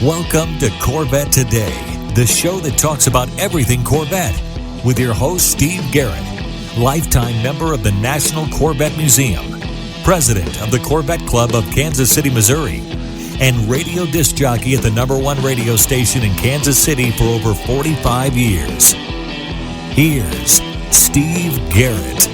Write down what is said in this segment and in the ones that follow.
Welcome to Corvette Today, the show that talks about everything Corvette, with your host, Steve Garrett, lifetime member of the National Corvette Museum, president of the Corvette Club of Kansas City, Missouri, and radio disc jockey at the #1 radio station in Kansas City for over 45 years. Here's Steve Garrett.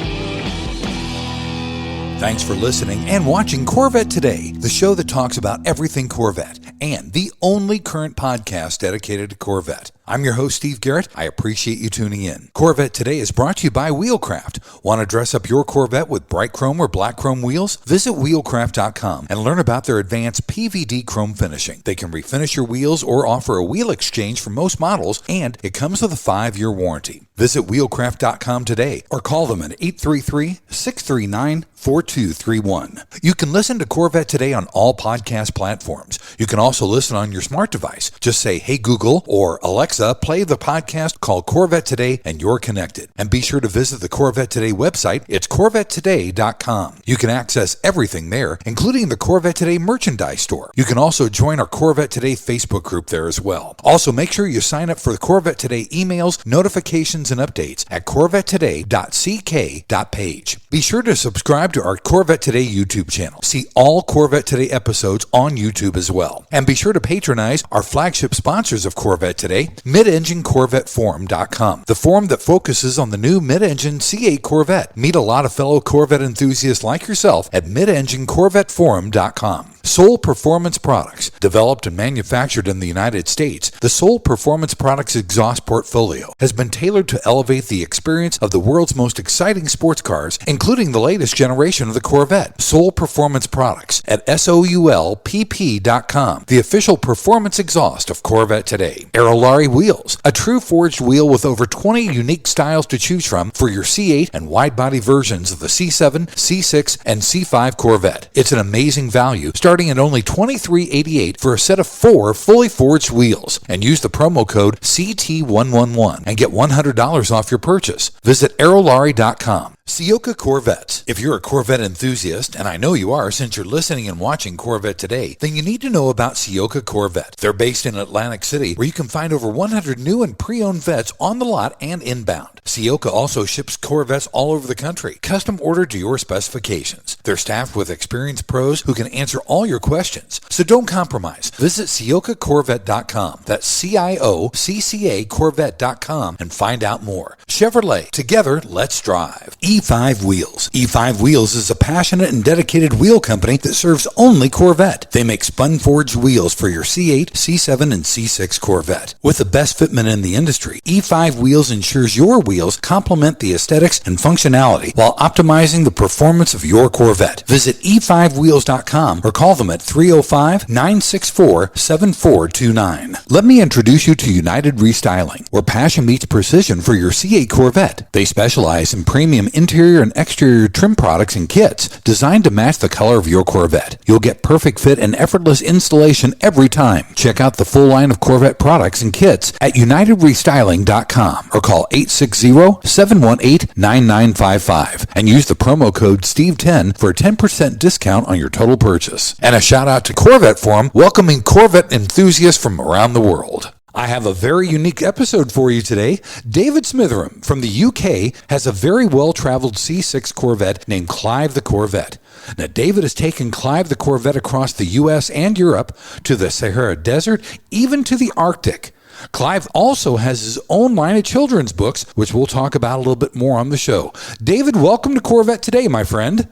Thanks for listening and watching Corvette Today, the show that talks about everything Corvette, and the only current podcast dedicated to Corvette. I'm your host, Steve Garrett. I appreciate you tuning in. Corvette Today is brought to you by Wheelcraft. Want to dress up your Corvette with bright chrome or black chrome wheels? Visit wheelcraft.com and learn about their advanced PVD chrome finishing. They can refinish your wheels or offer a wheel exchange for most models, and it comes with a 5-year warranty. Visit wheelcraft.com today or call them at 833-639-4231. You can listen to Corvette Today on all podcast platforms. You can also listen on your smart device. Just say, "Hey Google," or "Alexa, play the podcast called Corvette Today," and you're connected. And be sure to visit the Corvette Today website. It's CorvetteToday.com. You can access everything there, including the Corvette Today merchandise store. You can also join our Corvette Today Facebook group there as well. Also, make sure you sign up for the Corvette Today emails, notifications, and updates at CorvetteToday.ck.page. Be sure to subscribe to our Corvette Today YouTube channel. See all Corvette Today episodes on YouTube as well. And be sure to patronize our flagship sponsors of Corvette Today, MidEngineCorvetteForum.com, the forum that focuses on the new mid-engine C8 Corvette. Meet a lot of fellow Corvette enthusiasts like yourself at MidEngineCorvetteForum.com. Soul Performance Products, developed and manufactured in the United States, the Soul Performance Products exhaust portfolio has been tailored to elevate the experience of the world's most exciting sports cars, including the latest generation of the Corvette. Soul Performance Products at SOULPP.com, the official performance exhaust of Corvette Today. Aerolarri Wheels, a true forged wheel with over 20 unique styles to choose from for your C8 and wide-body versions of the C7, C6, and C5 Corvette. It's an amazing value, starting at only $23.88 for a set of 4 fully forged wheels. And use the promo code CT111 and get $100 off your purchase. Visit Aerolarri.com. Ciocca Corvettes. If you're a Corvette enthusiast, and I know you are since you're listening and watching Corvette Today, then you need to know about Ciocca Corvette. They're based in Atlantic City, where you can find over 100 new and pre-owned vets on the lot and inbound. Ciocca also ships Corvettes all over the country, custom ordered to your specifications. They're staffed with experienced pros who can answer all your questions. So don't compromise. Visit CioccaCorvette.com. That's CIOCCA Corvette.com and find out more. Chevrolet. Together, let's drive. E5 Wheels. E5 Wheels is a passionate and dedicated wheel company that serves only Corvette. They make spun-forged wheels for your C8, C7, and C6 Corvette. With the best fitment in the industry, E5 Wheels ensures your wheels complement the aesthetics and functionality while optimizing the performance of your Corvette. Visit e5wheels.com or call them at 305-964-7429. Let me introduce you to United Restyling, where passion meets precision for your C8 Corvette. They specialize in premium interior and exterior trim products and kits designed to match the color of your Corvette. You'll get perfect fit and effortless installation every time. Check out the full line of Corvette products and kits at UnitedRestyling.com or call 860-718-9955 and use the promo code STEVE10 for a 10% discount on your total purchase. And a shout out to Corvette Forum, welcoming Corvette enthusiasts from around the world. I have a very unique episode for you today. David Smitheram from the UK has a very well-traveled C6 Corvette named Clive the Corvette. Now, David has taken Clive the Corvette across the U.S. and Europe to the Sahara Desert, even to the Arctic. Clive also has his own line of children's books, which we'll talk about a little bit more on the show. David, welcome to Corvette Today, my friend.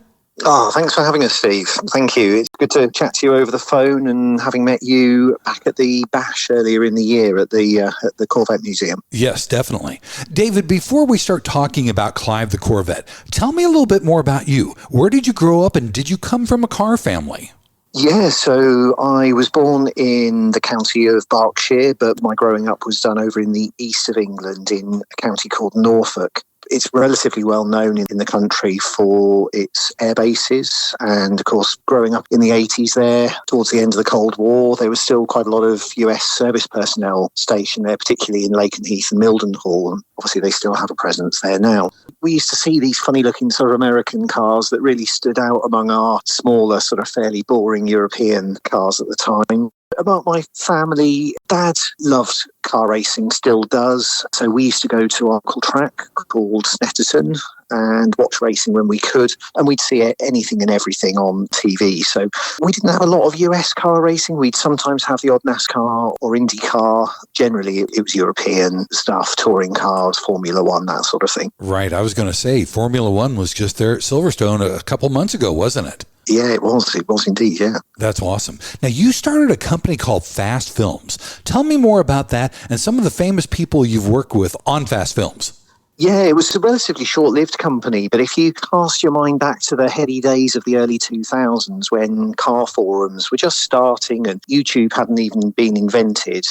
Oh, thanks for having us, Steve. Thank you. It's good to chat to you over the phone, and having met you back at the Bash earlier in the year at the Corvette Museum. Yes, definitely. David, before we start talking about Clive the Corvette, tell me a little bit more about you. Where did you grow up, and did you come from a car family? Yeah, so I was born in the county of Berkshire, but my growing up was done over in the east of England in a county called Norfolk. It's relatively well known in the country for its air bases. And of course, growing up in the 80s there, towards the end of the Cold War, there was still quite a lot of US service personnel stationed there, particularly in Lakenheath and Mildenhall. And obviously, they still have a presence there now. We used to see these funny looking sort of American cars that really stood out among our smaller, sort of fairly boring European cars at the time. About my family, Dad loved car racing, still does. So we used to go to our local track called Snetterton and watch racing when we could. And we'd see anything and everything on TV. So we didn't have a lot of US car racing. We'd sometimes have the odd NASCAR or IndyCar. Generally, it was European stuff, touring cars, Formula One, that sort of thing. Right. I was going to say Formula One was just there at Silverstone a couple months ago, wasn't it? Yeah, it was. It was indeed, yeah. That's awesome. Now, you started a company called Fast Films. Tell me more about that and some of the famous people you've worked with on Fast Films. Yeah, it was a relatively short-lived company, but if you cast your mind back to the heady days of the early 2000s when car forums were just starting and YouTube hadn't even been invented,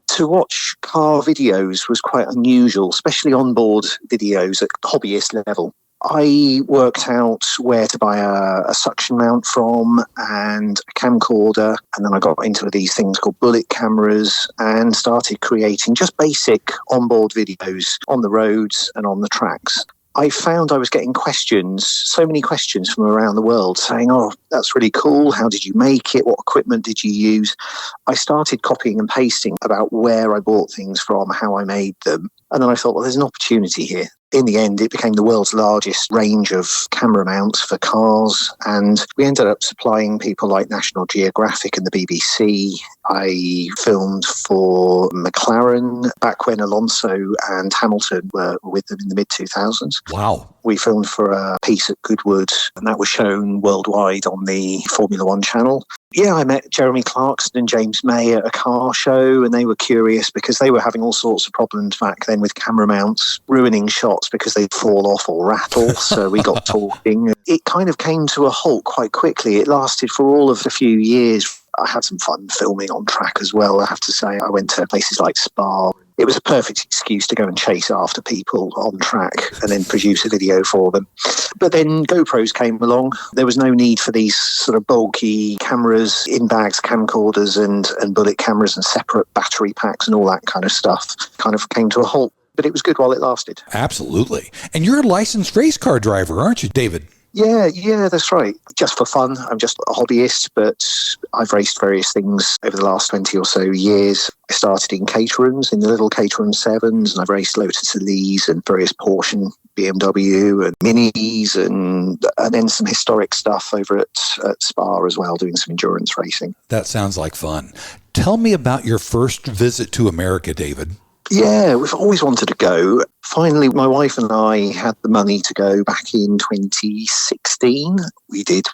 to watch car videos was quite unusual, especially onboard videos at hobbyist level. I worked out where to buy a suction mount from and a camcorder, and then I got into these things called bullet cameras and started creating just basic onboard videos on the roads and on the tracks. I found I was getting questions, so many questions from around the world saying, oh, that's really cool. How did you make it? What equipment did you use? I started copying and pasting about where I bought things from, how I made them. And then I thought, well, there's an opportunity here. In the end, it became the world's largest range of camera mounts for cars, and we ended up supplying people like National Geographic and the BBC. I filmed for McLaren back when Alonso and Hamilton were with them in the mid-2000s. Wow. We filmed for a piece at Goodwood, and that was shown worldwide on the Formula One channel. Yeah, I met Jeremy Clarkson and James May at a car show, and they were curious because they were having all sorts of problems back then with camera mounts, ruining shots because they'd fall off or rattle. So we got talking. It kind of came to a halt quite quickly. It lasted for all of a few years. I had some fun filming on track as well, I have to say. I went to places like Spa. It was a perfect excuse to go and chase after people on track and then produce a video for them. But then GoPros came along. There was no need for these sort of bulky cameras, in-bags, camcorders and bullet cameras and separate battery packs and all that kind of stuff. Kind of came to a halt, but it was good while it lasted. Absolutely. And you're a licensed race car driver, aren't you, David? Yeah, that's right. Just for fun. I'm just a hobbyist, but I've raced various things over the last 20 or so years. I started in Caterhams, in the little Caterham 7s, and I've raced Lotus Elise and various Porsche, BMW and Minis, and then some historic stuff over at Spa as well, doing some endurance racing. That sounds like fun. Tell me about your first visit to America, David. Yeah, we've always wanted to go. Finally, my wife and I had the money to go back in 2016. We did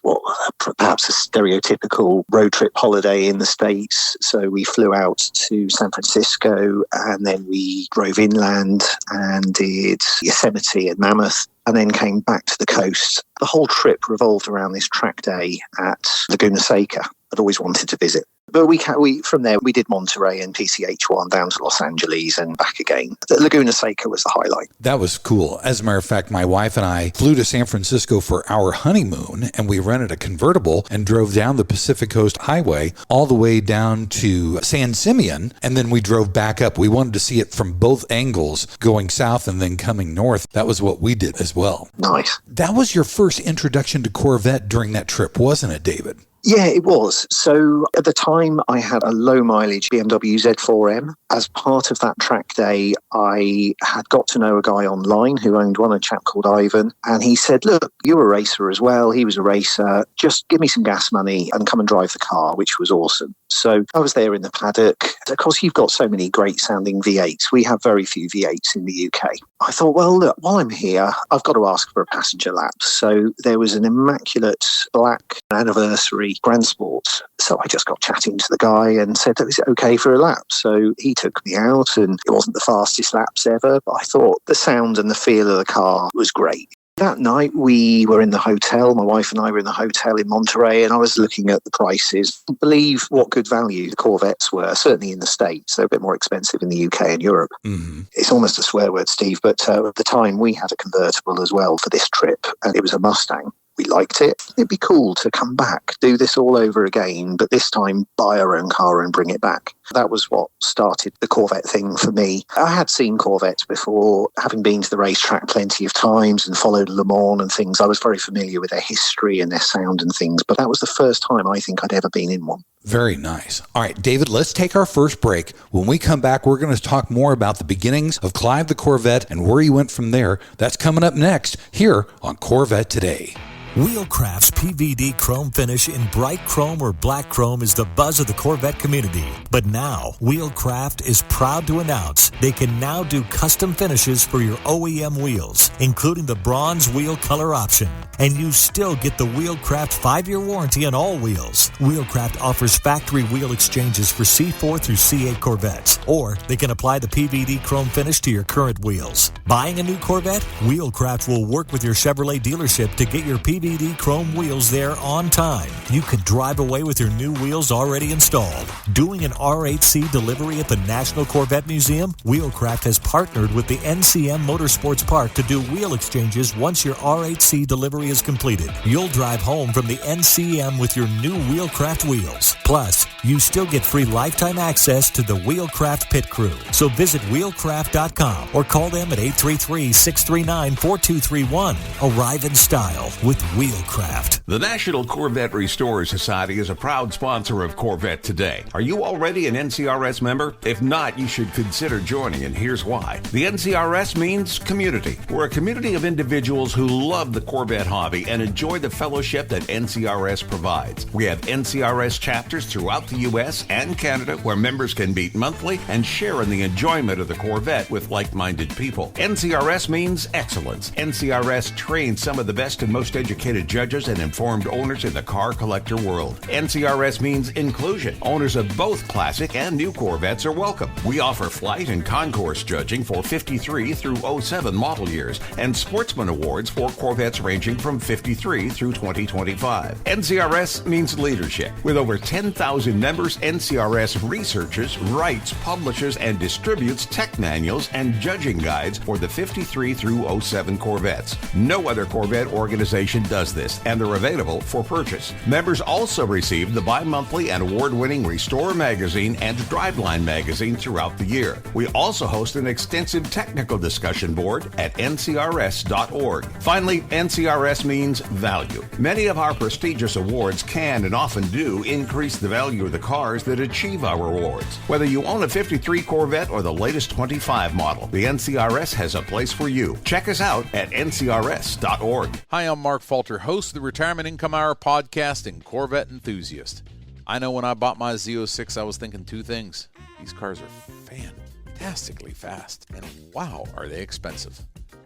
perhaps a stereotypical road trip holiday in the States. So we flew out to San Francisco and then we drove inland and did Yosemite and Mammoth and then came back to the coast. The whole trip revolved around this track day at Laguna Seca. I'd always wanted to visit. But we from there, we did Monterey and PCH1 down to Los Angeles and back again. The Laguna Seca was the highlight. That was cool. As a matter of fact, my wife and I flew to San Francisco for our honeymoon, and we rented a convertible and drove down the Pacific Coast Highway all the way down to San Simeon, and then we drove back up. We wanted to see it from both angles, going south and then coming north. That was what we did as well. Nice. That was your first introduction to Corvette during that trip, wasn't it, David? Yeah, it was. So at the time, I had a low-mileage BMW Z4M. As part of that track day, I had got to know a guy online who owned one, a chap called Ivan, and he said, look, you're a racer as well. He was a racer. Just give me some gas money and come and drive the car, which was awesome. So I was there in the paddock. Of course, you've got so many great-sounding V8s. We have very few V8s in the UK. I thought, well, look, while I'm here, I've got to ask for a passenger lap. So there was an immaculate black anniversary Grand Sport. So I just got chatting to the guy and said, is it okay for a lap? So he took me out, and it wasn't the fastest laps ever, but I thought the sound and the feel of the car was great. That night we were in the hotel, my wife and I were in the hotel in Monterey, and I was looking at the prices. I believe what good value the Corvettes were, certainly in the States. They're a bit more expensive in the UK and Europe. Mm-hmm. It's almost a swear word, Steve, but at the time we had a convertible as well for this trip, and it was a Mustang. We liked it. It'd be cool to come back, do this all over again, but this time buy our own car and bring it back. That was what started the Corvette thing for me. I had seen Corvettes before, having been to the racetrack plenty of times and followed Le Mans and things. I was very familiar with their history and their sound and things, but that was the first time I think I'd ever been in one. Very nice. All right, David, let's take our first break. When we come back, we're going to talk more about the beginnings of Clive the Corvette and where he went from there. That's coming up next here on Corvette Today. Wheelcraft's PVD chrome finish in bright chrome or black chrome is the buzz of the Corvette community. But now, Wheelcraft is proud to announce they can now do custom finishes for your OEM wheels, including the bronze wheel color option. And you still get the Wheelcraft 5-year warranty on all wheels. Wheelcraft offers factory wheel exchanges for C4 through C8 Corvettes, or they can apply the PVD chrome finish to your current wheels. Buying a new Corvette? Wheelcraft will work with your Chevrolet dealership to get your PVD chrome wheels there on time. You could drive away with your new wheels already installed. Doing an R8C delivery at the National Corvette Museum? Wheelcraft has partnered with the NCM Motorsports Park to do wheel exchanges once your R8C delivery is completed. You'll drive home from the NCM with your new Wheelcraft wheels. Plus, you still get free lifetime access to the Wheelcraft pit crew. So visit wheelcraft.com or call them at 833-639-4231. Arrive in style with Wheelcraft. The National Corvette Restorer Society is a proud sponsor of Corvette Today. Are you already an NCRS member? If not, you should consider joining, and here's why. The NCRS means community. We're a community of individuals who love the Corvette hobby and enjoy the fellowship that NCRS provides. We have NCRS chapters throughout the U.S. and Canada where members can meet monthly and share in the enjoyment of the Corvette with like-minded people. NCRS means excellence. NCRS trains some of the best and most educated judges and informed owners in the car collector world. NCRS means inclusion. Owners of both classic and new Corvettes are welcome. We offer flight and concourse judging for 53 through 07 model years and sportsman awards for Corvettes ranging from 53 through 2025. NCRS means leadership. With over 10,000 members, NCRS researches, writes, publishes, and distributes tech manuals and judging guides for the 53 through 07 Corvettes. No other Corvette organization does this, and they're available for purchase. Members also receive the bi-monthly and award-winning Restore magazine and Driveline magazine throughout the year. We also host an extensive technical discussion board at ncrs.org. Finally, NCRS means value. Many of our prestigious awards can and often do increase the value of the cars that achieve our awards. Whether you own a 53 Corvette or the latest 25 model, the NCRS has a place for you. Check us out at ncrs.org. Hi, I'm Mark Falter, host of the Retirement Income Hour podcast and Corvette enthusiast. I know when I bought my Z06, I was thinking two things. These cars are fantastically fast, and wow, are they expensive.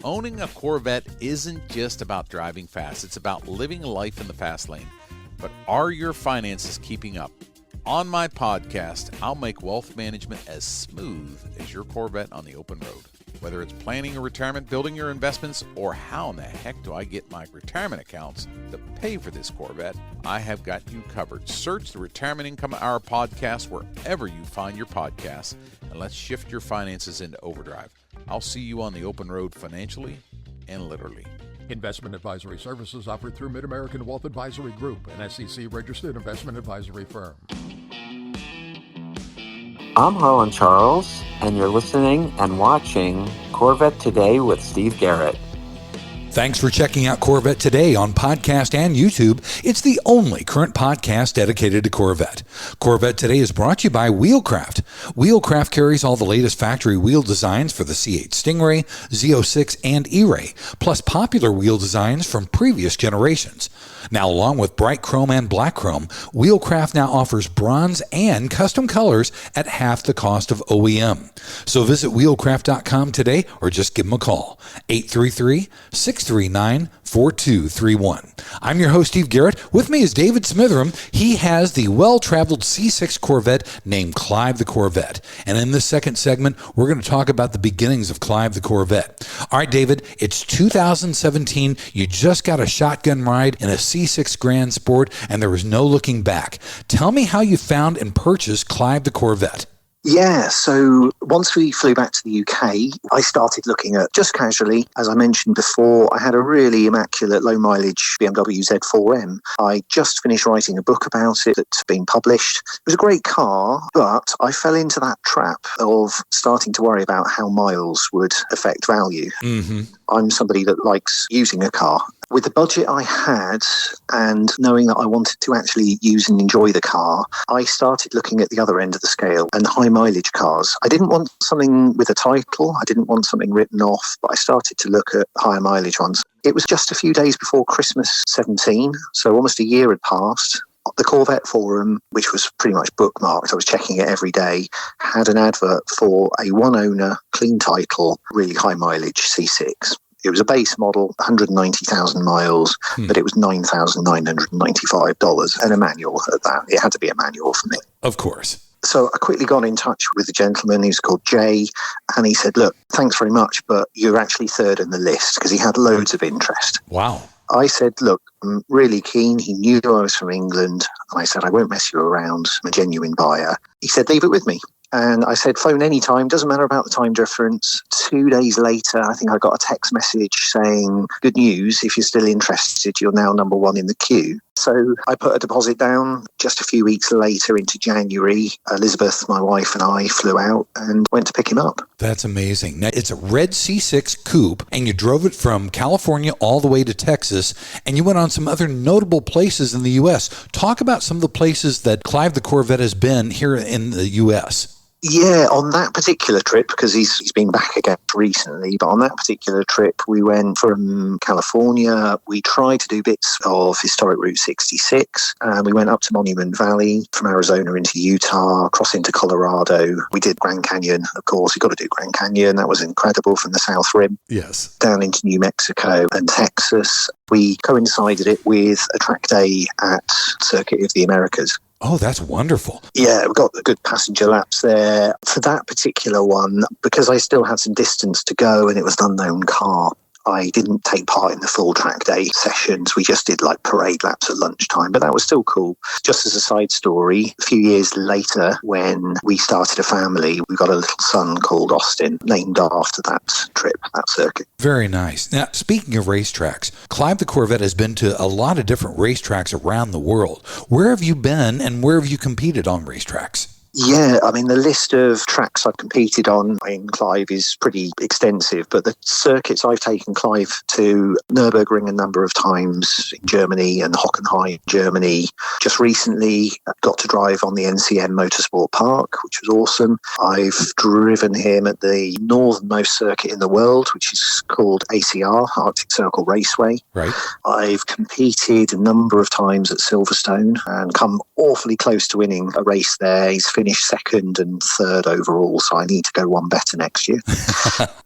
Owning a Corvette isn't just about driving fast, it's about living life in the fast lane. But are your finances keeping up? On my podcast, I'll make wealth management as smooth as your Corvette on the open road. Whether it's planning a retirement, building your investments, or how in the heck do I get my retirement accounts to pay for this Corvette, I have got you covered. Search the Retirement Income Hour podcast wherever you find your podcasts, and let's shift your finances into overdrive. I'll see you on the open road financially and literally. Investment advisory services offered through Mid-American Wealth Advisory Group, an SEC-registered investment advisory firm. I'm Harlan Charles, and you're listening and watching Corvette Today with Steve Garrett. Thanks for checking out Corvette Today on podcast and YouTube. It's the only current podcast dedicated to Corvette. Corvette Today is brought to you by Wheelcraft. Wheelcraft carries all the latest factory wheel designs for the C8 Stingray, Z06, and E-Ray, plus popular wheel designs from previous generations. Now, along with bright chrome and black chrome, Wheelcraft now offers bronze and custom colors at half the cost of OEM. So visit wheelcraft.com today or just give them a call, 833-639-4231. I'm your host, Steve Garrett. With me is David Smitheram. He has the well-traveled C6 Corvette named Clive the Corvette. And in this second segment, we're going to talk about the beginnings of Clive the Corvette. All right, David, it's 2017. You just got a shotgun ride in a C6 Grand Sport, and there was no looking back. Tell me how you found and purchased Clive the Corvette. Yeah, so once we flew back to the UK, I started looking at, just casually, as I mentioned before, I had a really immaculate low-mileage BMW Z4M. I just finished writing a book about it that's been published. It was a great car, but I fell into that trap of starting to worry about how miles would affect value. Mm-hmm. I'm somebody that likes using a car. With the budget I had and knowing that I wanted to actually use and enjoy the car, I started looking at the other end of the scale and high mileage cars. I didn't want something with a title. I didn't want something written off, but I started to look at higher mileage ones. It was just a few days before Christmas 17, so almost a year had passed. The Corvette forum, which was pretty much bookmarked, I was checking it every day, had an advert for a one-owner, clean title, really high mileage C6. It was a base model, 190,000 miles, but it was $9,995 and a manual at that. It had to be a manual for me. Of course. So I quickly got in touch with a gentleman who's called Jay, and he said, look, thanks very much, but you're actually third in the list, because he had loads of interest. Wow. I said, look, I'm really keen. He knew I was from England. And I said, I won't mess you around. I'm a genuine buyer. He said, leave it with me. And I said, phone any time, doesn't matter about the time difference. 2 days later, I think I got a text message saying, good news, if you're still interested, you're now number one in the queue. So I put a deposit down. Just a few weeks later into January, Elizabeth, my wife, and I flew out and went to pick him up. That's amazing. Now, it's a red C6 coupe, and you drove it from California all the way to Texas, and you went on some other notable places in the U.S. Talk about some of the places that Clive the Corvette has been here in the U.S. Yeah, on that particular trip, because he's been back again recently, but on that particular trip, we went from California. We tried to do bits of historic Route 66, and we went up to Monument Valley, from Arizona into Utah, across into Colorado. We did Grand Canyon, of course. You've got to do Grand Canyon. That was incredible, from the South Rim. Yes. Down into New Mexico and Texas. We coincided it with a track day at Circuit of the Americas. Oh, that's wonderful. Yeah, we got the good passenger laps there. For that particular one, because I still had some distance to go and it was an unknown car, I didn't take part in the full track day sessions. We just did like parade laps at lunchtime, but that was still cool. Just as a side story, a few years later, when we started a family, we got a little son called Austin, named after that trip, that circuit. Very nice. Now, speaking of racetracks, Clive the Corvette has been to a lot of different racetracks around the world. Where have you been and where have you competed on racetracks? Yeah, I mean, the list of tracks I've competed on in Clive is pretty extensive, but the circuits I've taken Clive to, Nürburgring a number of times in Germany and Hockenheim, Germany. Just recently got to drive on the NCM Motorsports Park, which was awesome. I've driven him at the northernmost circuit in the world, which is called ACR, Arctic Circle Raceway. Right. I've competed a number of times at Silverstone and come awfully close to winning a race there. He's finished second and third overall, so I need to go one better next year.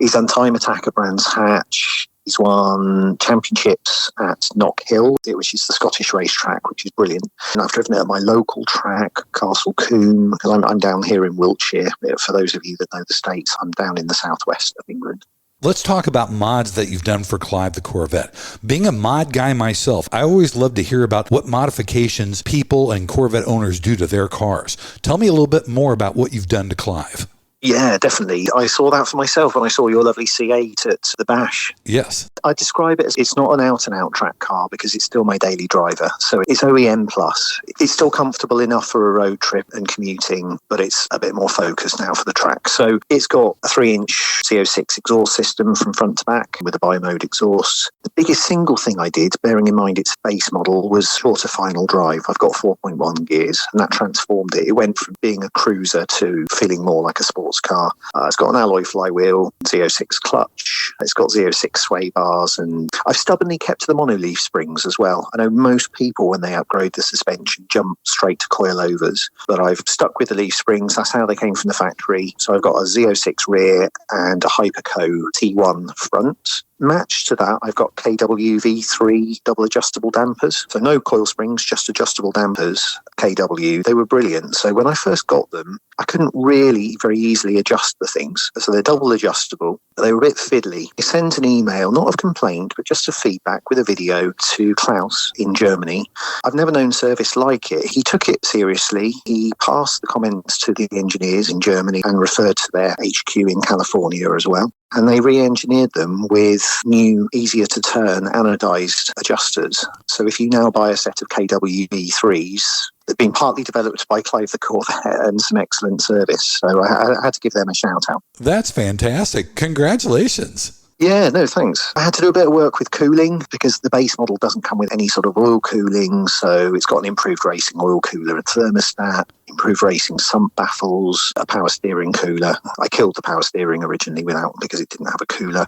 He's done time attack at Brands Hatch. He's won championships at Knock Hill, which is the Scottish racetrack, which is brilliant. And I've driven it at my local track, Castle Combe, because I'm down here in Wiltshire. For those of you that know the States, I'm down in the southwest of England. Let's talk about mods that you've done for Clive the Corvette. Being a mod guy myself, I always love to hear about what modifications people and Corvette owners do to their cars. Tell me a little bit more about what you've done to Clive. Yeah, definitely. I saw that for myself when I saw your lovely C8 at the Bash. Yes. I describe it as it's not an out-and-out track car because it's still my daily driver. So it's OEM plus. It's still comfortable enough for a road trip and commuting, but it's a bit more focused now for the track. So it's got a 3-inch CO6 exhaust system from front to back with a bi-mode exhaust. The biggest single thing I did, bearing in mind its base model, was shorter final drive. I've got 4.1 gears, and that transformed it. It went from being a cruiser to feeling more like a sports car. It's got an alloy flywheel, Z06 clutch. It's got Z06 sway bars, and I've stubbornly kept to the monoleaf springs as well. I know most people, when they upgrade the suspension, jump straight to coilovers, but I've stuck with the leaf springs. That's how they came from the factory. So I've got a Z06 rear and a Hyperco T1 front. Matched to that, I've got KWV3 double adjustable dampers. So no coil springs, just adjustable dampers, KW. They were brilliant. So when I first got them, I couldn't really very easily adjust the things. So they're double adjustable. They were a bit fiddly. I sent an email, not of complaint, but just of feedback with a video to Klaus in Germany. I've never known service like it. He took it seriously. He passed the comments to the engineers in Germany and referred to their HQ in California as well. And they re-engineered them with new, easier-to-turn anodized adjusters. So if you now buy a set of KWV3s, they've been partly developed by Clive the Corvette and some excellent service. So I had to give them a shout-out. That's fantastic. Congratulations. Yeah, no, thanks. I had to do a bit of work with cooling because the base model doesn't come with any sort of oil cooling. So it's got an improved racing oil cooler, a thermostat, improved racing sump baffles, a power steering cooler. I killed the power steering originally because it didn't have a cooler.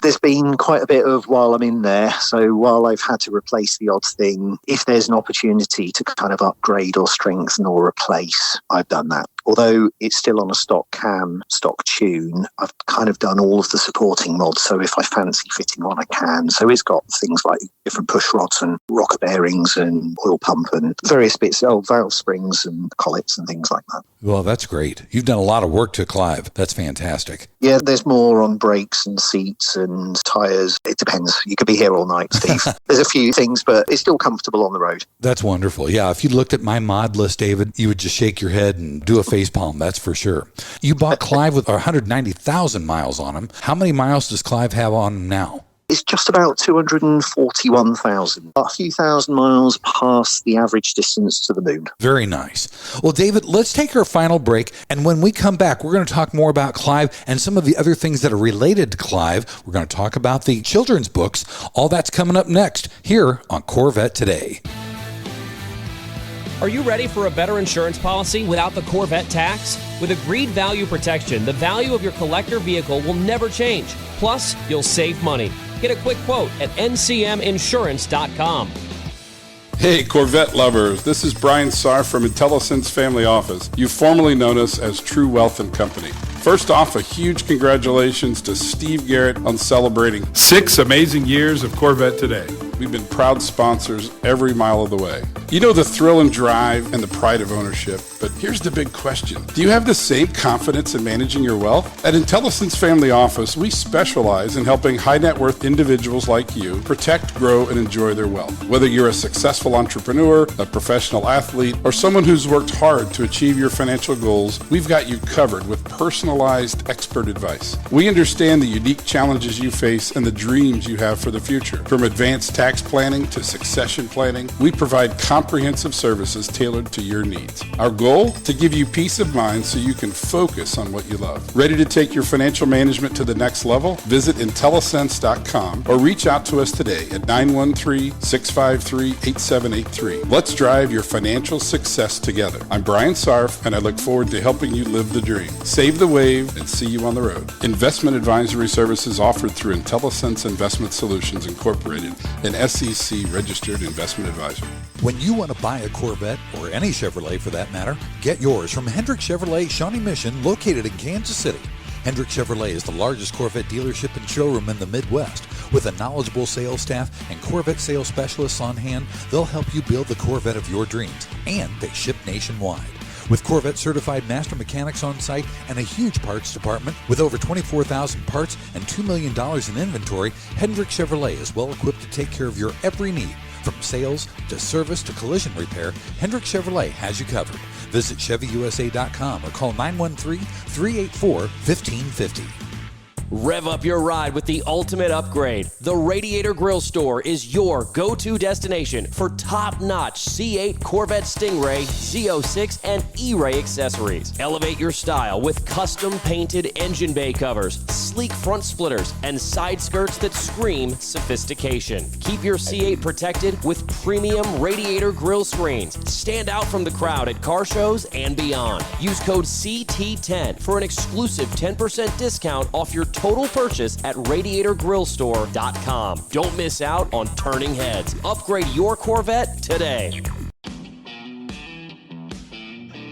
There's been quite a bit of while I'm in there. So while I've had to replace the odd thing, if there's an opportunity to kind of upgrade or strengthen or replace, I've done that. Although it's still on a stock cam, stock tune, I've kind of done all of the supporting mods. So if I fancy fitting one, I can. So it's got things like different push rods and rocker bearings and oil pump and various bits, valve springs and collets and things like that. Well, that's great. You've done a lot of work to Clive. That's fantastic. Yeah, there's more on brakes and seats and tyres. It depends. You could be here all night, Steve. There's a few things, but it's still comfortable on the road. That's wonderful. Yeah, if you looked at my mod list, David, you would just shake your head and do a facepalm, that's for sure. You bought Clive with 190,000 miles on him. How many miles does Clive have on him now? It's just about 241,000, a few thousand miles past the average distance to the moon. Very nice. Well, David, let's take our final break. And when we come back, we're going to talk more about Clive and some of the other things that are related to Clive. We're going to talk about the children's books. All that's coming up next here on Corvette Today. Are you ready for a better insurance policy without the Corvette tax? With agreed value protection, the value of your collector vehicle will never change. Plus, you'll save money. Get a quick quote at ncminsurance.com. Hey, Corvette lovers, this is Brian Sarr from IntelliSense Family Office. You formerly known us as True Wealth and Company. First off, a huge congratulations to Steve Garrett on celebrating 6 amazing years of Corvette Today. We've been proud sponsors every mile of the way. You know the thrill and drive and the pride of ownership, but here's the big question. Do you have the same confidence in managing your wealth? At IntelliSense Family Office, we specialize in helping high net worth individuals like you protect, grow, and enjoy their wealth. Whether you're a successful entrepreneur, a professional athlete, or someone who's worked hard to achieve your financial goals, we've got you covered with personalized expert advice. We understand the unique challenges you face and the dreams you have for the future. From advanced tax planning to succession planning, we provide comprehensive services tailored to your needs. Our goal? To give you peace of mind so you can focus on what you love. Ready to take your financial management to the next level? Visit IntelliSense.com or reach out to us today at 913-653-8783. Let's drive your financial success together. I'm Brian Sarf, and I look forward to helping you live the dream. Save the wave and see you on the road. Investment advisory services offered through IntelliSense Investment Solutions Incorporated, an SEC registered investment advisor. When you want to buy a Corvette, or any Chevrolet for that matter, get yours from Hendrick Chevrolet Shawnee Mission, located in Kansas City. Hendrick Chevrolet is the largest Corvette dealership and showroom in the Midwest. With a knowledgeable sales staff and Corvette sales specialists on hand, they'll help you build the Corvette of your dreams, and they ship nationwide. With Corvette certified master mechanics on site and a huge parts department with over 24,000 parts and $2 million in inventory, Hendrick Chevrolet is well equipped to take care of your every need. From sales to service to collision repair, Hendrick Chevrolet has you covered. Visit ChevyUSA.com or call 913-384-1550. Rev up your ride with the ultimate upgrade. The Radiator Grill Store is your go-to destination for top-notch C8 Corvette Stingray, Z06, and E-Ray accessories. Elevate your style with custom-painted engine bay covers, sleek front splitters, and side skirts that scream sophistication. Keep your C8 protected with premium Radiator Grill screens. Stand out from the crowd at car shows and beyond. Use code CT10 for an exclusive 10% discount off your total purchase at RadiatorGrillStore.com. Don't miss out on turning heads. Upgrade your Corvette today.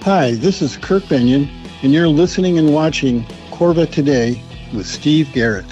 Hi, this is Kirk Benyon, and you're listening and watching Corvette Today with Steve Garrett.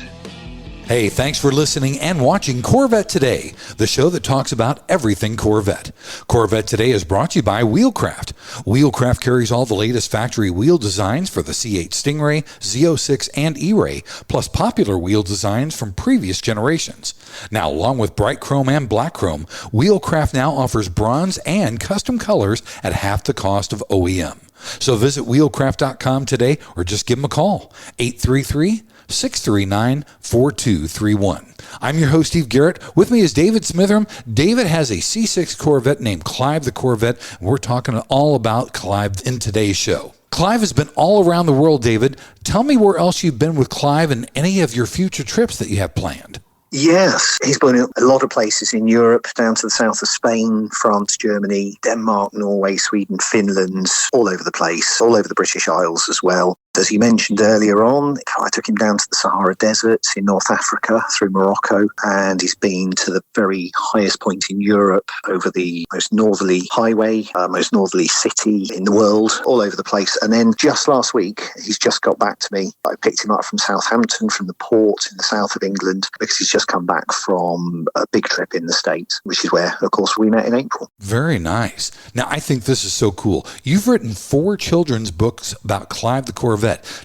Hey, thanks for listening and watching Corvette Today, the show that talks about everything Corvette. Corvette Today is brought to you by Wheelcraft. Wheelcraft carries all the latest factory wheel designs for the C8 Stingray, Z06, and E-Ray, plus popular wheel designs from previous generations. Now, along with bright chrome and black chrome, Wheelcraft now offers bronze and custom colors at half the cost of OEM. So visit wheelcraft.com today or just give them a call, 833-639-4231. I'm your host, Steve Garrett. With me is David Smitheram. David has a C6 Corvette named Clive the Corvette, and we're talking all about Clive in today's show. Clive has been all around the world, David. Tell me where else you've been with Clive and any of your future trips that you have planned. Yes, he's been in a lot of places in Europe, down to the south of Spain, France, Germany, Denmark, Norway, Sweden, Finland, all over the place, all over the British Isles as well. As you mentioned earlier on, I took him down to the Sahara Desert in North Africa through Morocco, and he's been to the very highest point in Europe over the most northerly highway, most northerly city in the world, all over the place. And then just last week, he's just got back to me. I picked him up from Southampton, from the port in the south of England, because he's just come back from a big trip in the States, which is where, of course, we met in April. Very nice. Now, I think this is so cool. You've written 4 children's books about Clive the Corvette.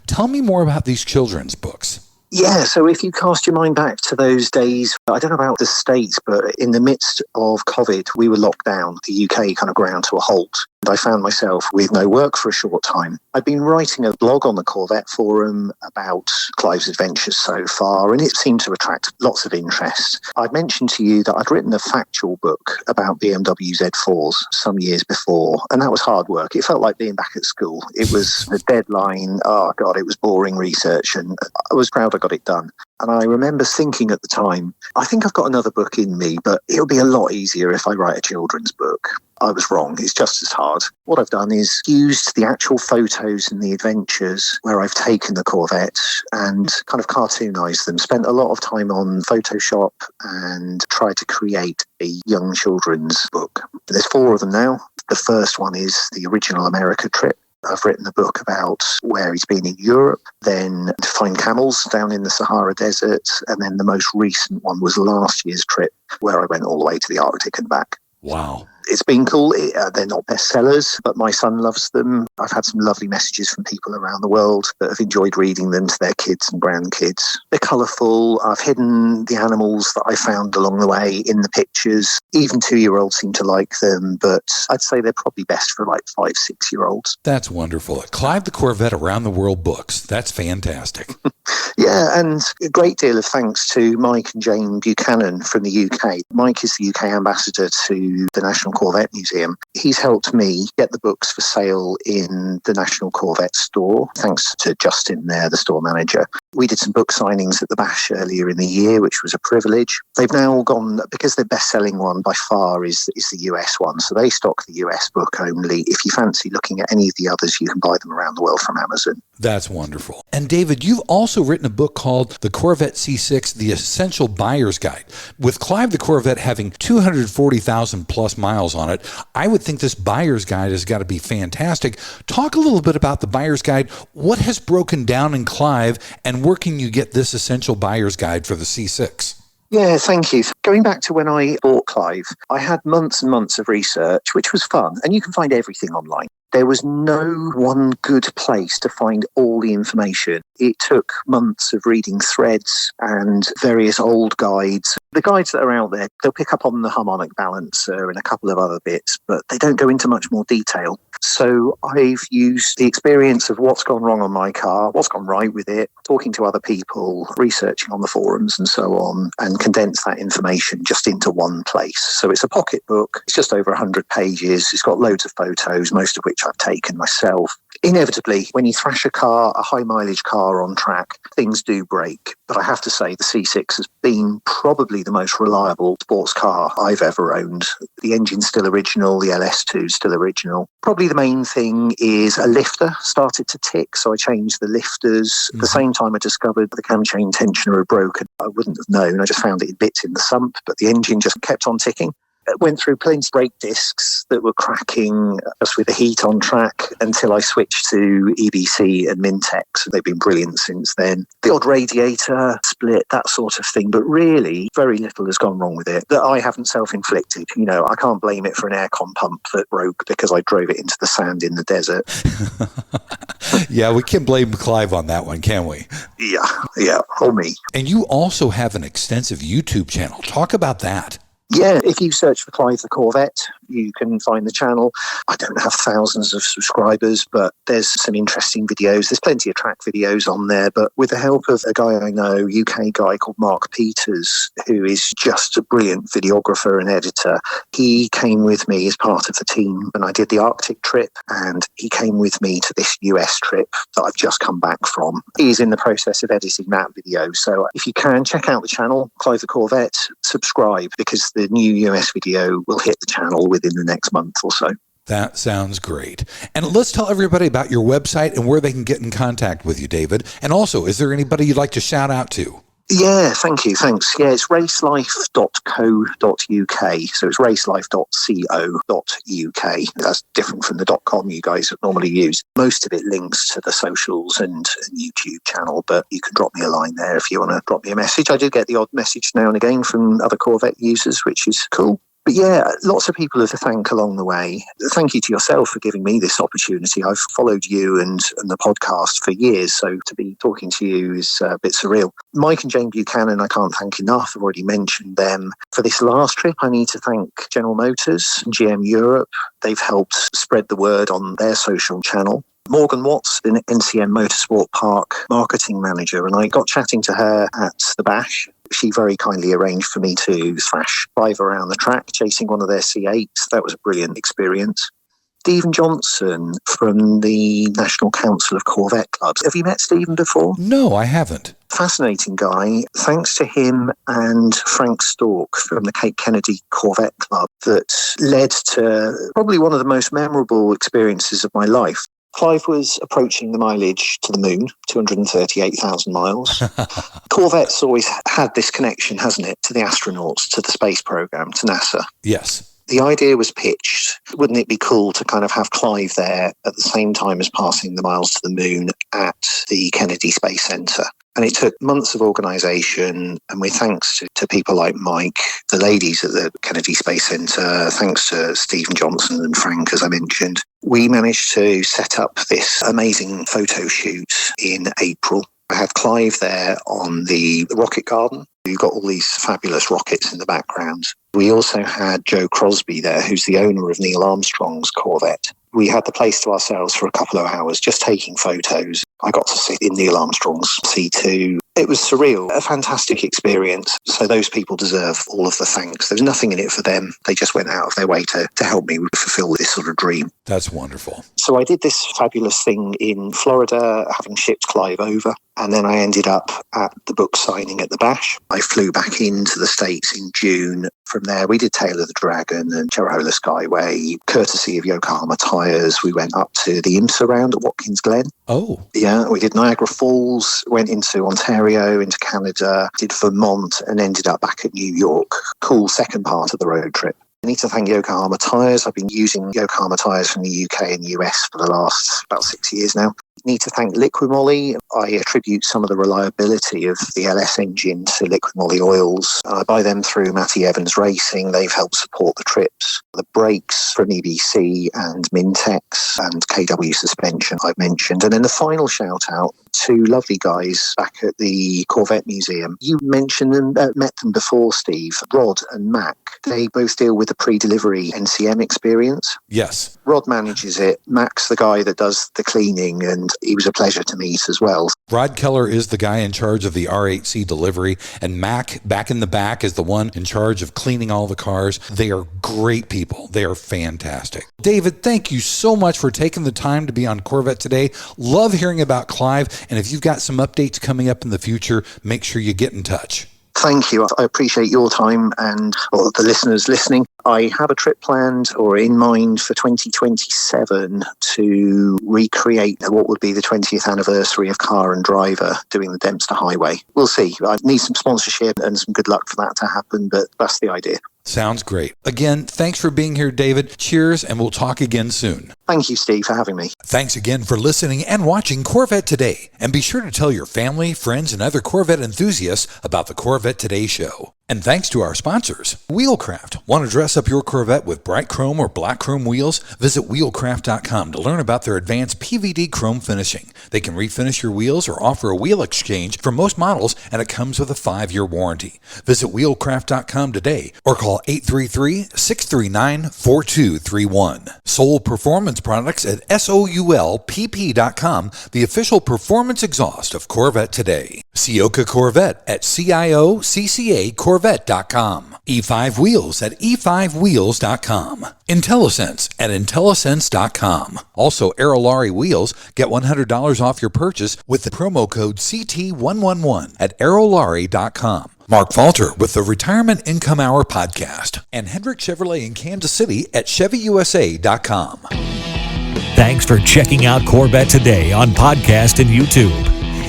Tell me more about these children's books. Yeah, so if you cast your mind back to those days, I don't know about the States, but in the midst of COVID, we were locked down. The UK kind of ground to a halt. And I found myself with no work for a short time. I'd been writing a blog on the Corvette forum about Clive's adventures so far, and it seemed to attract lots of interest. I'd mentioned to you that I'd written a factual book about BMW Z4s some years before, and that was hard work. It felt like being back at school. It was a deadline. Oh, God, it was boring research, and I was proud I got it done. And I remember thinking at the time, I think I've got another book in me, but it'll be a lot easier if I write a children's book. I was wrong. It's just as hard. What I've done is used the actual photos and the adventures where I've taken the Corvette and kind of cartoonized them, spent a lot of time on Photoshop and tried to create a young children's book. There's 4 of them now. The first one is the original America trip. I've written a book about where he's been in Europe, then to find camels down in the Sahara Desert, and then the most recent one was last year's trip, where I went all the way to the Arctic and back. Wow. It's been cool. They're not bestsellers, but my son loves them. I've had some lovely messages from people around the world that have enjoyed reading them to their kids and grandkids. They're colourful. I've hidden the animals that I found along the way in the pictures. Even 2-year-olds seem to like them, but I'd say they're probably best for like 5, 6-year-olds. That's wonderful. Clive the Corvette Around the World books. That's fantastic. Yeah, and a great deal of thanks to Mike and Jane Buchanan from the UK. Mike is the UK ambassador to the National Corvette Museum. He's helped me get the books for sale in the National Corvette Store, thanks to Justin there, the store manager. We did some book signings at the Bash earlier in the year, which was a privilege. They've now gone, because the best-selling one by far is the US one, so they stock the US book only. If you fancy looking at any of the others, you can buy them around the world from Amazon. That's wonderful. And David, you've also written a book called The Corvette C6, The Essential Buyer's Guide. With Clive the Corvette having 240,000 plus miles on it, I would think this buyer's guide has got to be fantastic. Talk a little bit about the buyer's guide. What has broken down in Clive, and where can you get this essential buyer's guide for the C6? Yeah, thank you. Going back to when I bought Clive, I had months and months of research, which was fun, and you can find everything online. There was no one good place to find all the information. It took months of reading threads and various old guides. The guides that are out there, they'll pick up on the harmonic balancer and a couple of other bits, but they don't go into much more detail. So I've used the experience of what's gone wrong on my car, what's gone right with it, talking to other people, researching on the forums and so on, and condensed that information just into one place. So it's a pocket book. It's just over 100 pages. It's got loads of photos, most of which I've taken myself. Inevitably, when you thrash a car, a high mileage car on track, things do break. But I have to say the C6 has been probably the most reliable sports car I've ever owned. The engine's still original, the LS2 is still original. Probably the main thing is a lifter started to tick, so I changed the lifters. At the same time I discovered the cam chain tensioner had broken. I wouldn't have known, I just found it in bits in the sump, but the engine just kept on ticking. Went through plenty of brake discs that were cracking just with the heat on track until I switched to EBC and Mintex. They've been brilliant since then. The odd radiator split, that sort of thing, but really very little has gone wrong with it that I haven't self-inflicted. You know, I can't blame it for an aircon pump that broke because I drove it into the sand in the desert. Yeah, we can blame Clive on that one, can we? Yeah, or me. And you also have an extensive YouTube channel. Talk about that. Yeah, if you search for Clive the Corvette, you can find the channel. I don't have thousands of subscribers, but there's some interesting videos. There's plenty of track videos on there, but with the help of a guy I know, UK guy called Mark Peters, who is just a brilliant videographer and editor, he came with me as part of the team when I did the Arctic trip, and he came with me to this US trip that I've just come back from. He's in the process of editing that video, so if you can, check out the channel, Clive the Corvette, subscribe, because the new US video will hit the channel within the next month or so. That sounds great. And let's tell everybody about your website and where they can get in contact with you, David. And also, is there anybody you'd like to shout out to? Yeah, thank you. Thanks. Yeah, it's racelife.co.uk. So it's racelife.co.uk. That's different from the .com you guys normally use. Most of it links to the socials and YouTube channel, but you can drop me a line there if you want to drop me a message. I do get the odd message now and again from other Corvette users, which is cool. But yeah, lots of people have to thank along the way. Thank you to yourself for giving me this opportunity. I've followed you and the podcast for years, so to be talking to you is a bit surreal. Mike and Jane Buchanan, I can't thank enough. I've already mentioned them. For this last trip, I need to thank General Motors and GM Europe. They've helped spread the word on their social channel. Morgan Watts, the NCM Motorsports Park marketing manager, and I got chatting to her at the Bash. She very kindly arranged for me to thrash Clive around the track, chasing one of their C8s. That was a brilliant experience. Stephen Johnson from the National Council of Corvette Clubs. Have you met Stephen before? No, I haven't. Fascinating guy. Thanks to him and Frank Stork from the Cape Kennedy Corvette Club, that led to probably one of the most memorable experiences of my life. Clive was approaching the mileage to the moon, 238,000 miles. Corvette's always had this connection, hasn't it, to the astronauts, to the space program, to NASA. Yes. The idea was pitched, wouldn't it be cool to kind of have Clive there at the same time as passing the miles to the moon at the Kennedy Space Center? And it took months of organisation, and with thanks to people like Mike, the ladies at the Kennedy Space Center, thanks to Stephen Johnson and Frank, as I mentioned, we managed to set up this amazing photo shoot in April. I had Clive there on the rocket garden. You've got all these fabulous rockets in the background. We also had Joe Crosby there, who's the owner of Neil Armstrong's Corvette. We had the place to ourselves for a couple of hours, just taking photos. I got to sit in Neil Armstrong's C2. It was surreal, a fantastic experience. So those people deserve all of the thanks. There's nothing in it for them. They just went out of their way to help me fulfill this sort of dream. That's wonderful. So I did this fabulous thing in Florida, having shipped Clive over. And then I ended up at the book signing at the Bash. I flew back into the States in June. From there, we did Tail of the Dragon and Cherahola Skyway. Courtesy of Yokohama Tyres, we went up to the IMSA round at Watkins Glen. Oh. Yeah, we did Niagara Falls, went into Ontario, into Canada, did Vermont, and ended up back at New York. Cool second part of the road trip. I need to thank Yokohama Tyres. I've been using Yokohama Tyres from the UK and US for the last about 6 years now. Need to thank Liquimoly. I attribute some of the reliability of the LS engine to Liquimoly oils. I buy them through Matty Evans Racing. They've helped support the trips. The brakes from EBC and Mintex and KW Suspension I've mentioned. And then the final shout out to lovely guys back at the Corvette Museum. You mentioned them, met them before, Steve. Rod and Mac. They both deal with the pre-delivery NCM experience. Yes. Rod manages it. Mac's the guy that does the cleaning, and he was a pleasure to meet as well. Rod Keller is the guy in charge of the R8C delivery, and Mac, back in the back, is the one in charge of cleaning all the cars. They are great people. They are fantastic. David, thank you so much for taking the time to be on Corvette Today. Love hearing about Clive, and if you've got some updates coming up in the future, make sure you get in touch. Thank you. I appreciate your time and the listeners listening. I have a trip planned or in mind for 2027 to recreate what would be the 20th anniversary of Car and Driver doing the Dempster Highway. We'll see. I need some sponsorship and some good luck for that to happen, but that's the idea. Sounds great. Again, thanks for being here, David. Cheers, and we'll talk again soon. Thank you, Steve, for having me. Thanks again for listening and watching Corvette Today. And be sure to tell your family, friends, and other Corvette enthusiasts about the Corvette Today show. And thanks to our sponsors, Wheelcraft. Want to dress up your Corvette with bright chrome or black chrome wheels? Visit wheelcraft.com to learn about their advanced PVD chrome finishing. They can refinish your wheels or offer a wheel exchange for most models, and it comes with a 5-year warranty. Visit wheelcraft.com today or call 833-639-4231. Soul Performance Products at SOULPP.com, the official performance exhaust of Corvette Today. Ciocca Corvette at CIOCCA-Corvette.com. E5 Wheels at E5Wheels.com. IntelliSense at IntelliSense.com. Also, Aerolarri Wheels. Get $100 off your purchase with the promo code CT111 at Aerolarri.com. Mark Falter with the Retirement Income Hour podcast. And Hendrick Chevrolet in Kansas City at ChevyUSA.com. Thanks for checking out Corvette Today on podcast and YouTube.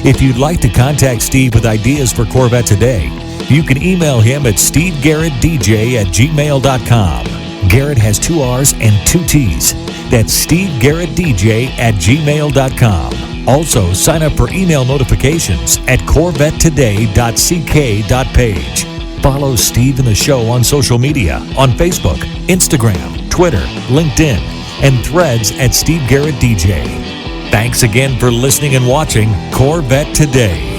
If you'd like to contact Steve with ideas for Corvette Today, you can email him at stevegarrettdj@gmail.com. Garrett has 2 R's and 2 T's. That's stevegarrettdj@gmail.com. Also, sign up for email notifications at corvettetoday.ck.page. Follow Steve and the show on social media on Facebook, Instagram, Twitter, LinkedIn, and Threads at Steve Garrett DJ. Thanks again for listening and watching Corvette Today.